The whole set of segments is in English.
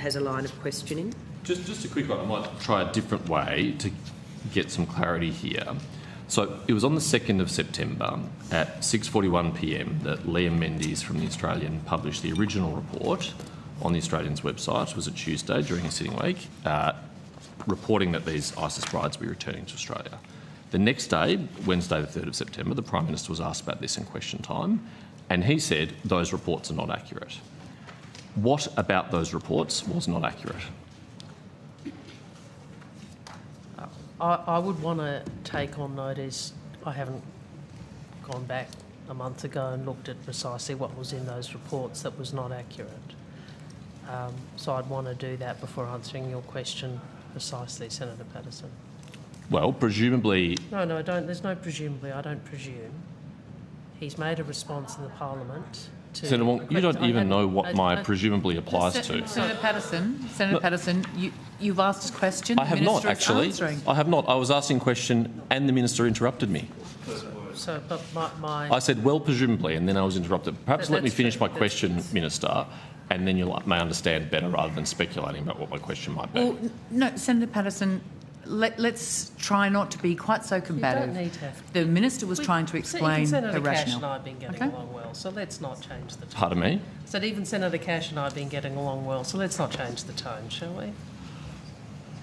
has a line of questioning. Just a quick one. I might try a different way to get some clarity here. So it was on the 2nd of September at 6:41 p.m. that Liam Mendes from The Australian published the original report on The Australian's website. It was a Tuesday during a sitting week, reporting that these ISIS brides were returning to Australia. The next day, Wednesday the 3rd of September, the Prime Minister was asked about this in question time, and he said those reports are not accurate. What about those reports was not accurate? I would want to take on notice. I haven't gone back a month ago and looked at precisely what was in those reports that was not accurate. So I'd want to do that before answering your question precisely, Senator Patterson. Well, presumably... No, I don't. There's no presumably. I don't presume. He's made a response in the Parliament to... Senator Wong, you don't even know what my presumably applies to. Senator Patterson, you've asked a question. I have not, actually. I have not. I was asking a question and the Minister interrupted me. So, but my... I said, well, presumably, and then I was interrupted. Perhaps let me finish my question, Minister, and then you may understand better rather than speculating about what my question might be. Well, no, Senator Patterson, let's try not to be quite so combative. You don't need to have... The Minister was trying to explain Senator her Cash rationale. and I have been getting along well, so let's not change the tone. Pardon me? So even Senator Cash and I have been getting along well, so let's not change the tone, shall we?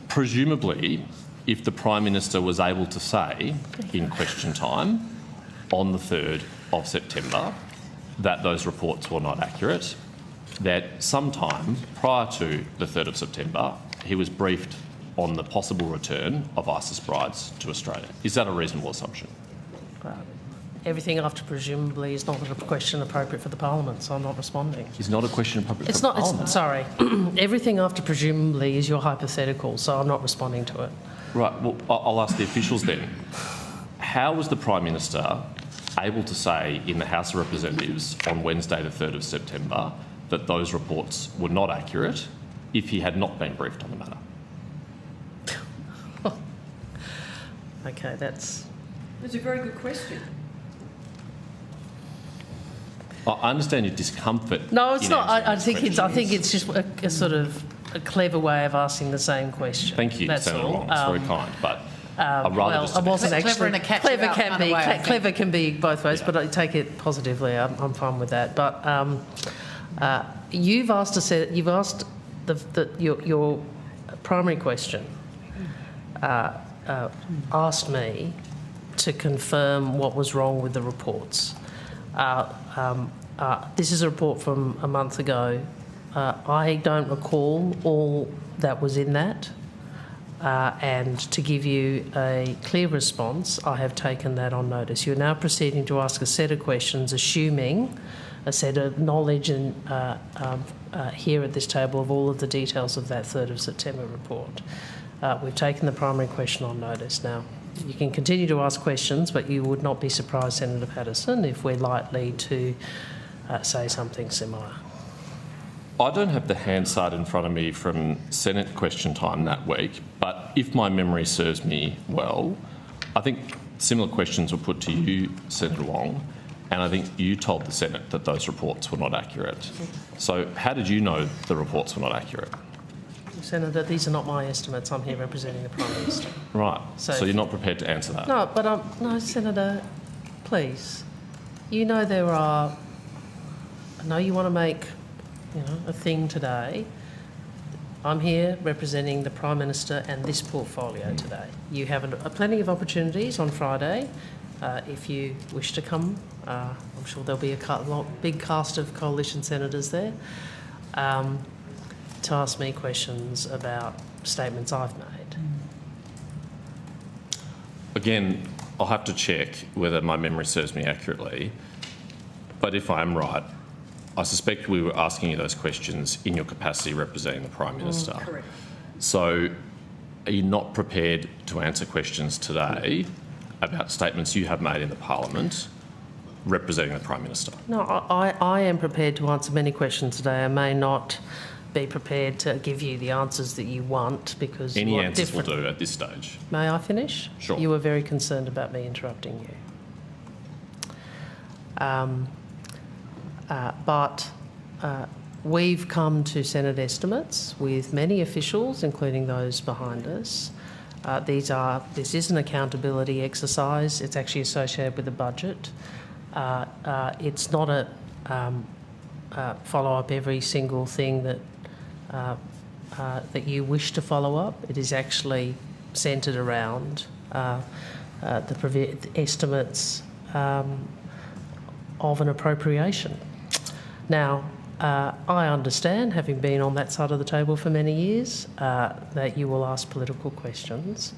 Presumably, if the Prime Minister was able to say in question time on the 3rd of September that those reports were not accurate, that sometime prior to the 3rd of September he was briefed on the possible return of ISIS brides to Australia. Is that a reasonable assumption? Everything after presumably is not a question appropriate for the Parliament, so I'm not responding. Is not a question appropriate for the Parliament? Sorry. Everything after presumably is your hypothetical, so I'm not responding to it. Right. Well, I'll ask the officials then. How was the Prime Minister able to say in the House of Representatives on Wednesday the 3rd of September that those reports were not accurate if he had not been briefed on the matter? Okay, that's a very good question. I understand your discomfort. No, it's not. I think it's just a sort of a clever way of asking the same question. Thank you, Senator Wong. It's very kind, but I'd rather just... I wasn't actually... Clever can be both ways, but I take it positively. I'm fine with that. But you've asked your primary question asked me to confirm what was wrong with the reports. This is a report from a month ago. I don't recall all that was in that. And to give you a clear response, I have taken that on notice. You're now proceeding to ask a set of questions, assuming a set of knowledge and here at this table of all of the details of that 3rd of September report. We've taken the primary question on notice. Now, you can continue to ask questions, but you would not be surprised, Senator Patterson, if we're likely to say something similar. I don't have the Hansard in front of me from Senate question time that week, but if my memory serves me well, I think similar questions were put to you, Senator Wong, and I think you told the Senate that those reports were not accurate. So how did you know the reports were not accurate? Senator, these are not my estimates. I'm here representing the Prime Minister. Right. So you're not prepared to answer that? No, but no, Senator, please. You know there are... I know you want to make, a thing today. I'm here representing the Prime Minister and this portfolio today. You have plenty of opportunities on Friday. If you wish to come, I'm sure there'll be a big cast of coalition senators there. To ask me questions about statements I've made. Again, I'll have to check whether my memory serves me accurately, but if I'm right, I suspect we were asking you those questions in your capacity representing the Prime Minister. Correct. So are you not prepared to answer questions today about statements you have made in the Parliament representing the Prime Minister? No, I am prepared to answer many questions today. I may not be prepared to give you the answers that you want because... Any answers will do at this stage. May I finish? Sure. You were very concerned about me interrupting you. But we've come to Senate estimates with many officials, including those behind us. This is an accountability exercise. It's actually associated with the budget. It's not a follow up every single thing that that you wish to follow up. It is actually centred around the estimates of an appropriation. Now, I understand, having been on that side of the table for many years, that you will ask political questions,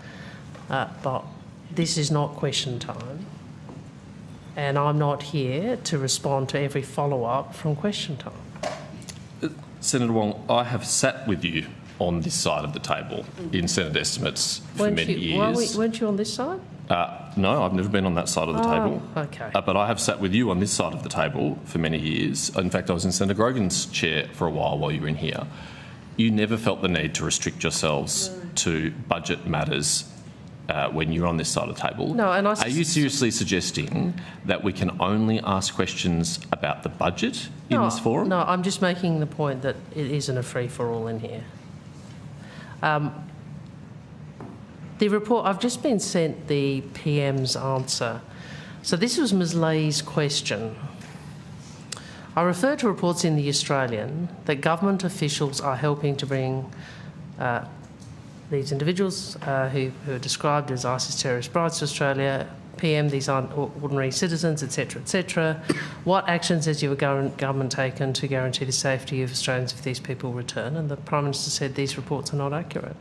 but this is not question time, and I'm not here to respond to every follow-up from question time. Senator Wong, I have sat with you on this side of the table in Senate estimates for many years. Weren't you on this side? No, I've never been on that side of the table. Okay. But I have sat with you on this side of the table for many years. In fact, I was in Senator Grogan's chair for a while you were in here. You never felt the need to restrict yourselves to budget matters when you're on this side of the table. No, and are you seriously suggesting that we can only ask questions about the budget in this forum? No, I'm just making the point that it isn't a free-for-all in here. The report, I've just been sent the PM's answer. So this was Ms Lee's question. I refer to reports in The Australian that government officials are helping to bring these individuals who are described as ISIS terrorist brides to Australia. PM, these aren't ordinary citizens, etc., etc. What actions has your government taken to guarantee the safety of Australians if these people return? And the Prime Minister said these reports are not accurate.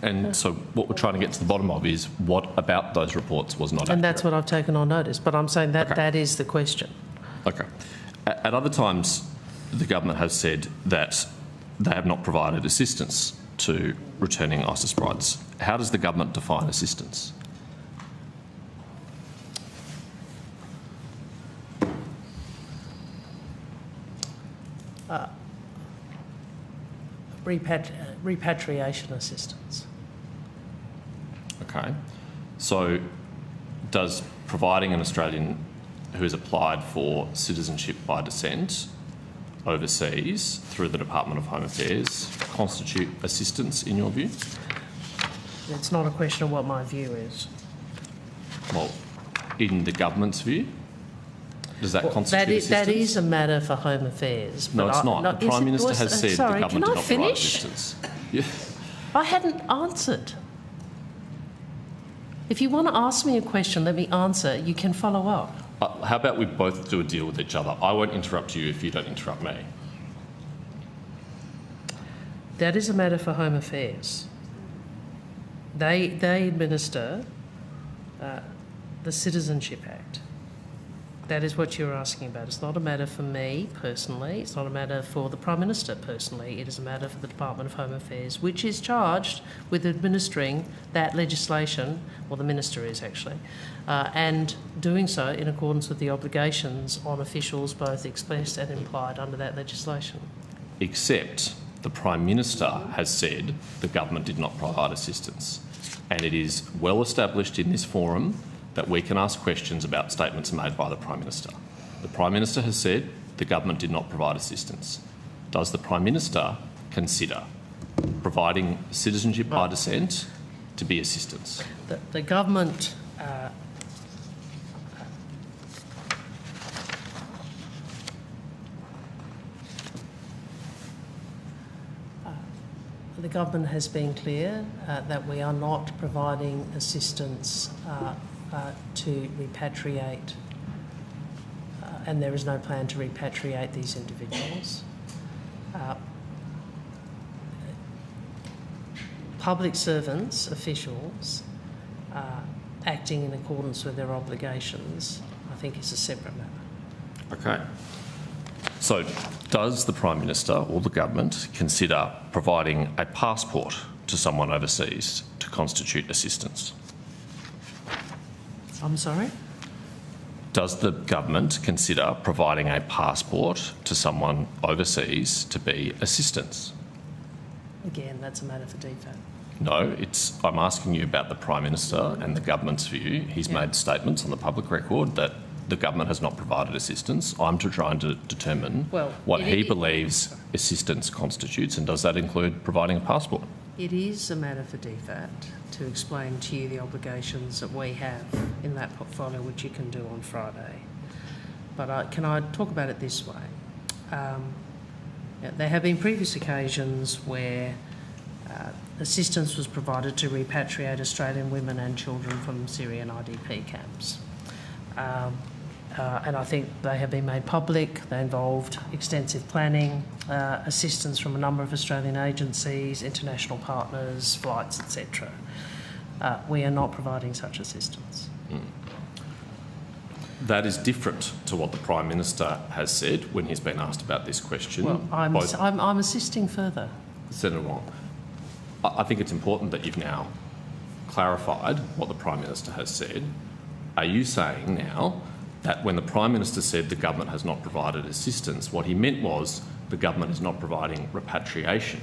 And so what we're trying to get to the bottom of is what about those reports was not accurate? And that's what I've taken on notice. But I'm saying that that is the question. Okay. At other times, the government has said that they have not provided assistance to returning ISIS brides. How does the government define assistance? Repatriation assistance. Okay. So does providing an Australian who has applied for citizenship by descent overseas through the Department of Home Affairs constitute assistance in your view? It's not a question of what my view is. Well, in the government's view? Does that constitute assistance? That is a matter for Home Affairs. No, it's not. The Prime Minister has said the government did not provide finish? assistance. Yeah. I hadn't answered. If you want to ask me a question, let me answer. You can follow up. How about we both do a deal with each other? I won't interrupt you if you don't interrupt me. That is a matter for Home Affairs. They administer the Citizenship Act. That is what you're asking about. It's not a matter for me personally. It's not a matter for the Prime Minister personally. It is a matter for the Department of Home Affairs, which is charged with administering that legislation, or the Minister is actually, and doing so in accordance with the obligations on officials, both expressed and implied, under that legislation. Except the Prime Minister has said the government did not provide assistance. And it is well established in this forum that we can ask questions about statements made by the Prime Minister. The Prime Minister has said the government did not provide assistance. Does the Prime Minister consider providing citizenship by descent to be assistance? The government the government has been clear that we are not providing assistance to repatriate, and there is no plan to repatriate these individuals. Public servants, officials, acting in accordance with their obligations, I think is a separate matter. Okay. So does the Prime Minister or the government consider providing a passport to someone overseas to constitute assistance? I'm sorry? Does the government consider providing a passport to someone overseas to be assistance? Again, that's a matter for DFAT. No, I'm asking you about the Prime Minister and the government's view. He's made statements on the public record that the government has not provided assistance. I'm trying to determine what he believes assistance constitutes, and does that include providing a passport? It is a matter for DFAT to explain to you the obligations that we have in that portfolio, which you can do on Friday. But can I talk about it this way? There have been previous occasions where assistance was provided to repatriate Australian women and children from Syrian IDP camps. And I think they have been made public. They involved extensive planning, assistance from a number of Australian agencies, international partners, flights, etc. We are not providing such assistance. That is different to what the Prime Minister has said when he's been asked about this question. Well, I'm assisting further. Senator Wong, I think it's important that you've now clarified what the Prime Minister has said. Are you saying now that when the Prime Minister said the government has not provided assistance, what he meant was the government is not providing repatriation?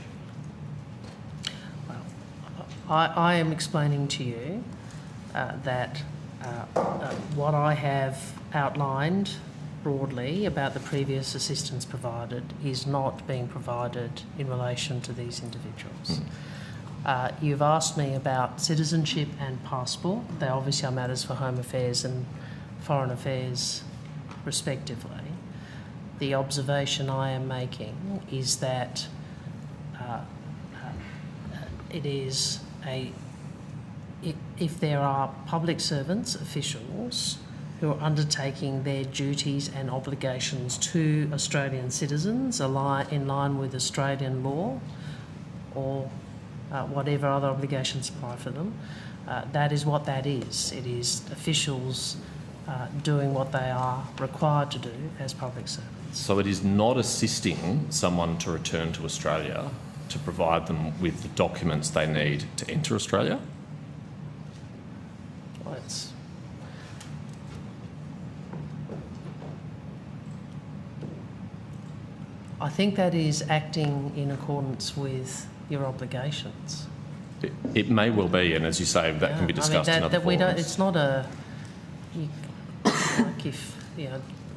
Well, I am explaining to you that what I have outlined broadly about the previous assistance provided is not being provided in relation to these individuals. You've asked me about citizenship and passport. They obviously are matters for Home Affairs and Foreign Affairs respectively. The observation I am making is that if there are public servants, officials, who are undertaking their duties and obligations to Australian citizens in line with Australian law or whatever other obligations apply for them, that is what that is. It is officials doing what they are required to do as public servants. So it is not assisting someone to return to Australia to provide them with the documents they need to enter Australia? Well, I think that is acting in accordance with your obligations. It may well be, and as you say, that can be discussed in other forums. It's not a...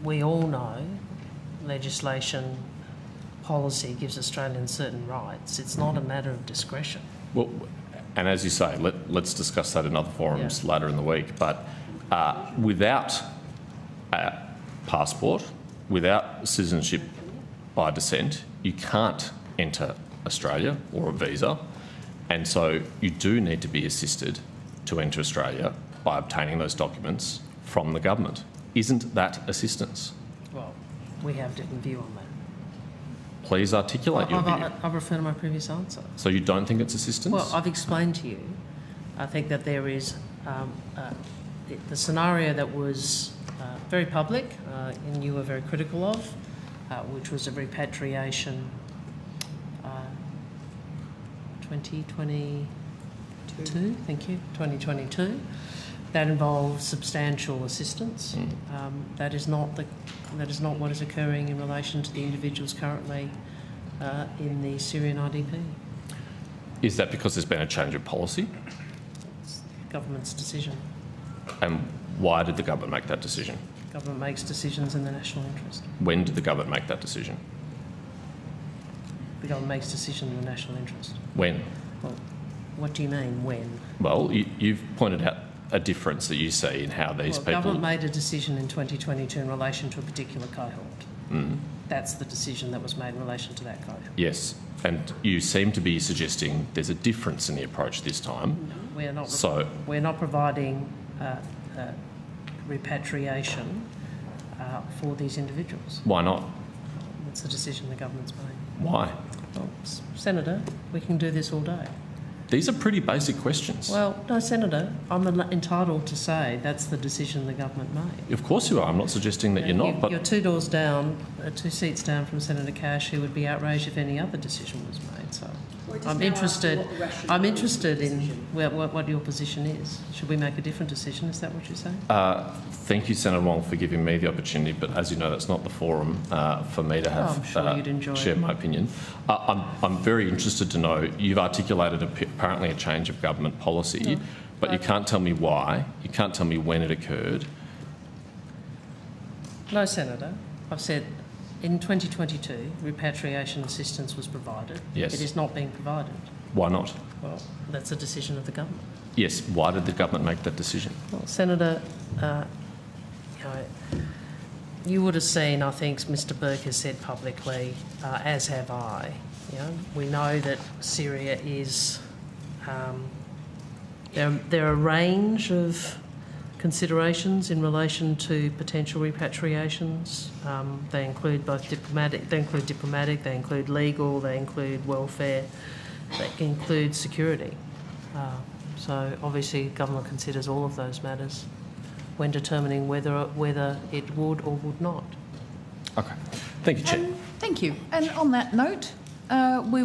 we all know legislation, policy gives Australians certain rights. It's not a matter of discretion. Well, and as you say, let's discuss that in other forums later in the week. But without a passport, without citizenship by descent, you can't enter Australia or a visa. And so you do need to be assisted to enter Australia by obtaining those documents from the government. Isn't that assistance? Well, we have a different view on that. Please articulate your view. I'll refer to my previous answer. So you don't think it's assistance? Well, I've explained to you. I think that there is the scenario that was very public and you were very critical of, which was a repatriation 2022, thank you, 2022. That involves substantial assistance. That is not what is occurring in relation to the individuals currently in the Syrian IDP. Is that because there's been a change of policy? It's the government's decision. And why did the government make that decision? The government makes decisions in the national interest. When did the government make that decision? The government makes decisions in the national interest. When? Well, what do you mean, when? Well, you've pointed out a difference that you see in how these people... The government made a decision in 2022 in relation to a particular cohort. That's the decision that was made in relation to that cohort. Yes, and you seem to be suggesting there's a difference in the approach this time. We're not providing repatriation for these individuals. Why not? It's the decision the government's made. Why? Well, Senator, we can do this all day. These are pretty basic questions. Well, no, Senator, I'm entitled to say that's the decision the government made. Of course you are. I'm not suggesting that you're not. But you're two seats down from Senator Cash, who would be outraged if any other decision was made. So I'm interested in what your position is. Should we make a different decision? Is that what you're saying? Thank you, Senator Wong, for giving me the opportunity, but as you know, that's not the forum for me to have I'm sure you'd enjoy share my opinion. I'm very interested to know, you've articulated apparently a change of government policy, but you can't tell me why, you can't tell me when it occurred. No, Senator. I've said in 2022, repatriation assistance was provided. Yes. It is not being provided. Why not? Well, that's a decision of the government. Yes. Why did the government make that decision? Well, Senator, you would have seen, I think, Mr. Burke has said publicly, as have I. We know that Syria is. There are a range of considerations in relation to potential repatriations. They include both diplomatic. They include legal. They include welfare. They include security. So obviously, government considers all of those matters when determining whether it would or would not. Okay. Thank you, Chair. Thank you. And on that note, we